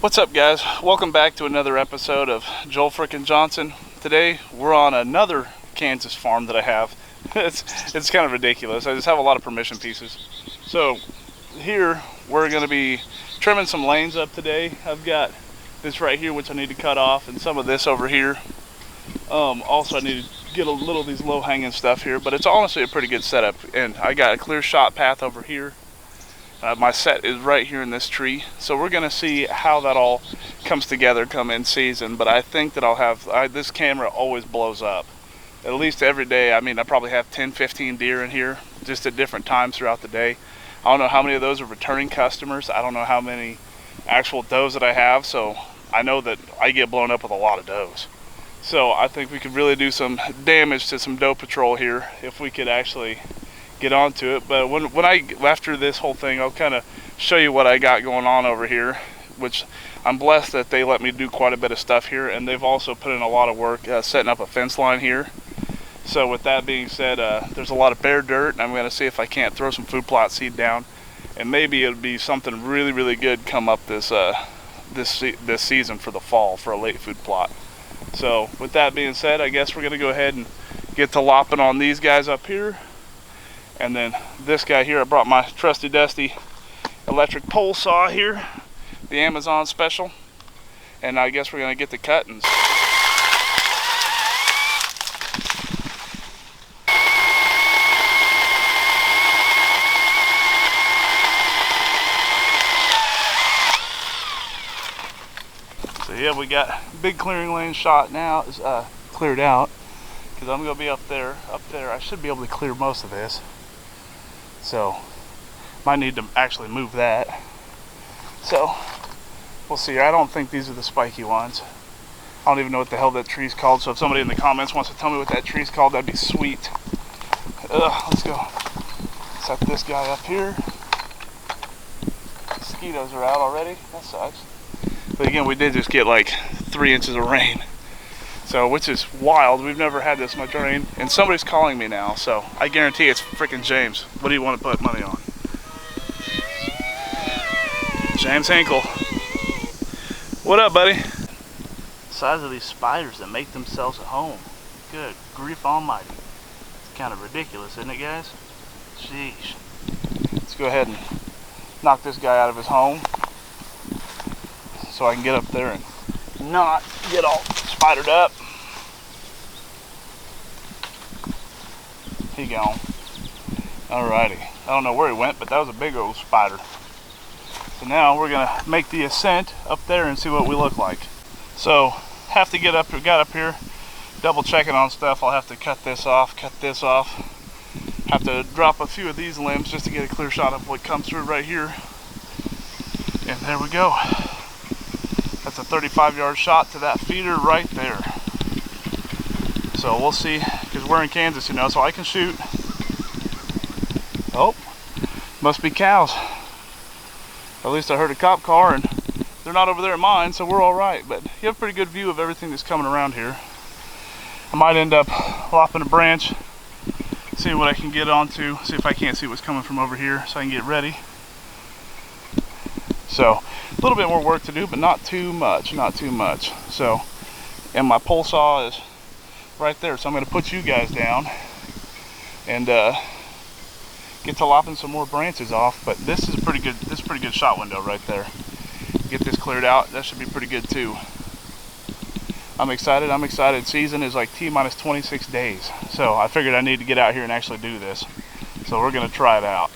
What's up, guys? Welcome back to another episode of Joel Frickin' Johnson. Today we're on another Kansas farm that I have. It's kind of ridiculous. I just have a lot of permission pieces. So here we're going to be trimming some lanes up today. I've got this right here which I need to cut off, and some of this over here. Also I need to get a little of these low-hanging stuff here, but it's honestly a pretty good setup. And I got a clear shot path over here. My set is right here in this tree, so we're going to see how that all comes together come in season. But I think that I'll have, this camera always blows up. At least every day. I mean, I probably have 10-15 deer in here, just at different times throughout the day. I don't know how many of those are returning customers. I don't know how many actual does that I have, so I know that I get blown up with a lot of does. So I think we could really do some damage to some doe patrol here if we could actually get onto it. But after this whole thing, I'll kind of show you what I got going on over here, which I'm blessed that they let me do quite a bit of stuff here, and they've also put in a lot of work setting up a fence line here. So with that being said, there's a lot of bare dirt, and I'm going to see if I can't throw some food plot seed down, and maybe it'll be something really good come up this season for the fall for a late food plot. So with that being said, I guess we're going to go ahead and get to lopping on these guys up here. And then this guy here, I brought my trusty dusty electric pole saw here, the Amazon special, and I guess we're gonna get the cuttings. So yeah, we got big clearing lane shot now, is cleared out, because I'm gonna be up there. I should be able to clear most of this. So might need to actually move that. So we'll see. I don't think these are the spiky ones. I don't even know what the hell that tree's called, so if somebody in the comments wants to tell me what that tree's called, that'd be sweet. Let's go set this guy up here. Mosquitoes are out already. That sucks. But again, we did just get like 3 inches of rain, so which is wild. We've never had this much rain, and somebody's calling me now, so I guarantee it's freaking James. What do you want to put money on? James Hinkle. What up, buddy? The size of these spiders that make themselves at home. Good grief almighty. It's kind of ridiculous, isn't it, guys? Sheesh. Let's go ahead and knock this guy out of his home so I can get up there and not get all spidered up. He gone. Alrighty. I don't know where he went, but that was a big old spider. So now we're gonna make the ascent up there and see what we look like. So have to got up here, double checking on stuff. I'll have to cut this off. Have to drop a few of these limbs just to get a clear shot of what comes through right here. And there we go. That's a 35-yard shot to that feeder right there. So we'll see, because we're in Kansas, you know, so I can shoot. Oh, must be cows. At least I heard a cop car, and they're not over there at mine, so we're all right. But you have a pretty good view of everything that's coming around here. I might end up lopping a branch, see what I can get onto, see if I can't see what's coming from over here, so I can get ready. So a little bit more work to do, but not too much. So, and my pole saw is right there, so I'm going to put you guys down and get to lopping some more branches off. But this is a pretty good shot window right there. Get this cleared out, that should be pretty good too. I'm excited. Season is like T-minus 26 days, so I figured I need to get out here and actually do this. So we're going to try it out.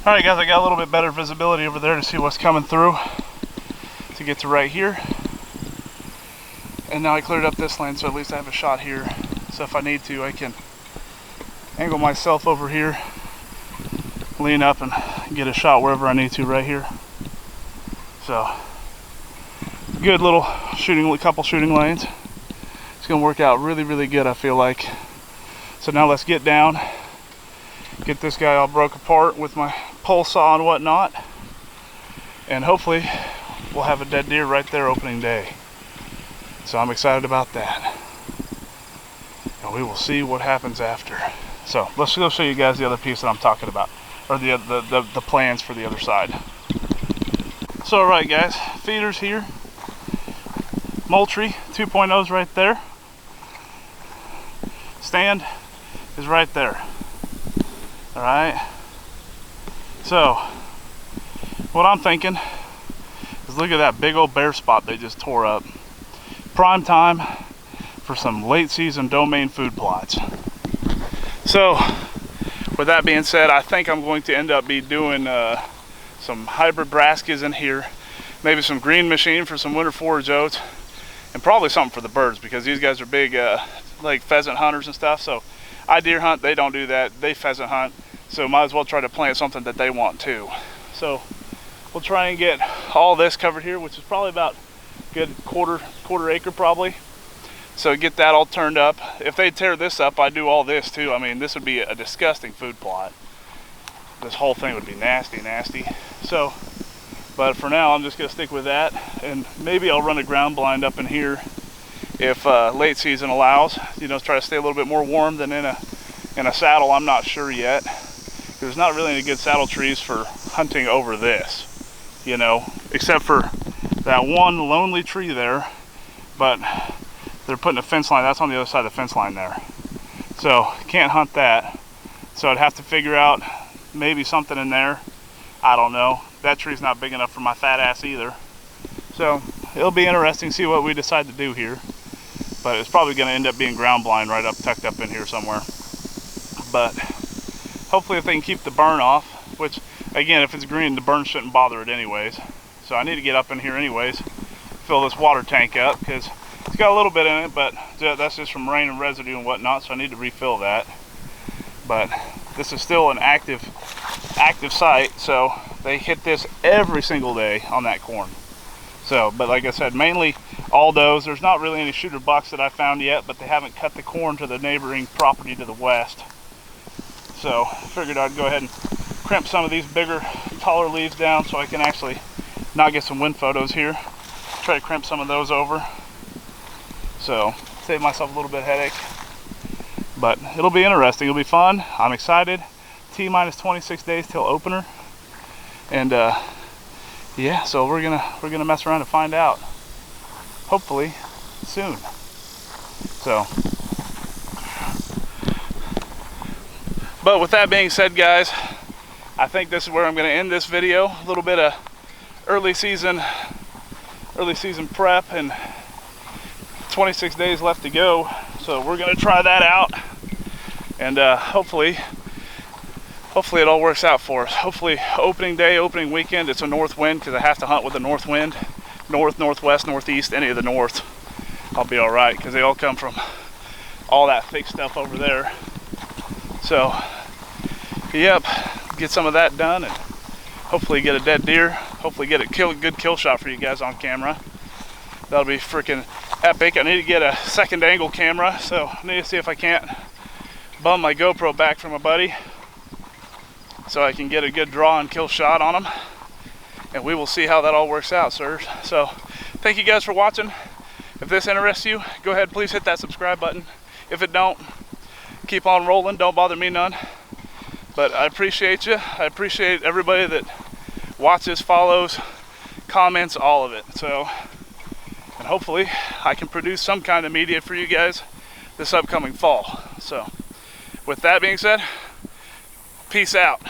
Alright guys, I got a little bit better visibility over there to see what's coming through to get to right here. And now I cleared up this lane, so at least I have a shot here. So if I need to, I can angle myself over here, lean up and get a shot wherever I need to right here. So good little couple shooting lanes. It's gonna work out really, really good, I feel like. So now let's get down, get this guy all broke apart with my pole saw and whatnot, and hopefully we'll have a dead deer right there opening day. So I'm excited about that, and we will see what happens after. So let's go show you guys the other piece that I'm talking about, or the plans for the other side. So alright guys, feeders here, Moultrie 2.0's right there, stand is right there. Alright, so what I'm thinking is, look at that big old bare spot they just tore up. Prime time for some late season domain food plots. So with that being said, I think I'm going to end up doing some hybrid brassicas in here, maybe some green machine for some winter forage oats, and probably something for the birds, because these guys are big like pheasant hunters and stuff. So I deer hunt, they don't do that, they pheasant hunt, so might as well try to plant something that they want too. So we'll try and get all this covered here, which is probably about a good quarter acre probably. So get that all turned up. If they tear this up, I do all this too. I mean, this would be a disgusting food plot. This whole thing would be nasty, nasty. So, but for now, I'm just gonna stick with that, and maybe I'll run a ground blind up in here if late season allows. You know, try to stay a little bit more warm than in a saddle. I'm not sure yet. There's not really any good saddle trees for hunting over this, you know, except for that one lonely tree there, but they're putting a fence line. That's on the other side of the fence line there. So can't hunt that. So I'd have to figure out maybe something in there. I don't know. That tree's not big enough for my fat ass either. So it'll be interesting to see what we decide to do here. But it's probably going to end up being ground blind right up, tucked up in here somewhere. But hopefully if they can keep the burn off, which again, if it's green, the burn shouldn't bother it anyways. So I need to get up in here anyways, fill this water tank up, because it's got a little bit in it, but that's just from rain and residue and whatnot, so I need to refill that. But this is still an active site, so they hit this every single day on that corn. So, but like I said, mainly all those. There's not really any shooter bucks that I found yet, but they haven't cut the corn to the neighboring property to the west. So I figured I'd go ahead and crimp some of these bigger, taller leaves down so I can actually not get some wind photos here. Try to crimp some of those over. So save myself a little bit of headache. But it'll be interesting, it'll be fun. I'm excited. T-minus 26 days till opener. And yeah, so we're gonna mess around and find out. Hopefully soon. So, but with that being said, guys, I think this is where I'm gonna end this video. A little bit of early season prep, and 26 days left to go. So we're gonna try that out, and hopefully it all works out for us. Hopefully opening day, opening weekend, it's a north wind, because I have to hunt with a north wind. North, northwest, northeast, any of the north, I'll be all right, because they all come from all that thick stuff over there. So, yep, get some of that done, and hopefully get a dead deer. Hopefully get a good kill shot for you guys on camera. That'll be freaking epic. I need to get a second angle camera, so I need to see if I can't bum my GoPro back from a buddy, so I can get a good draw and kill shot on them. And we will see how that all works out, sirs. So thank you guys for watching. If this interests you, go ahead, please hit that subscribe button. If it don't, keep on rolling, don't bother me none. But I appreciate you. I appreciate everybody that watches, follows, comments, all of it. So, and hopefully I can produce some kind of media for you guys this upcoming fall. So with that being said, peace out.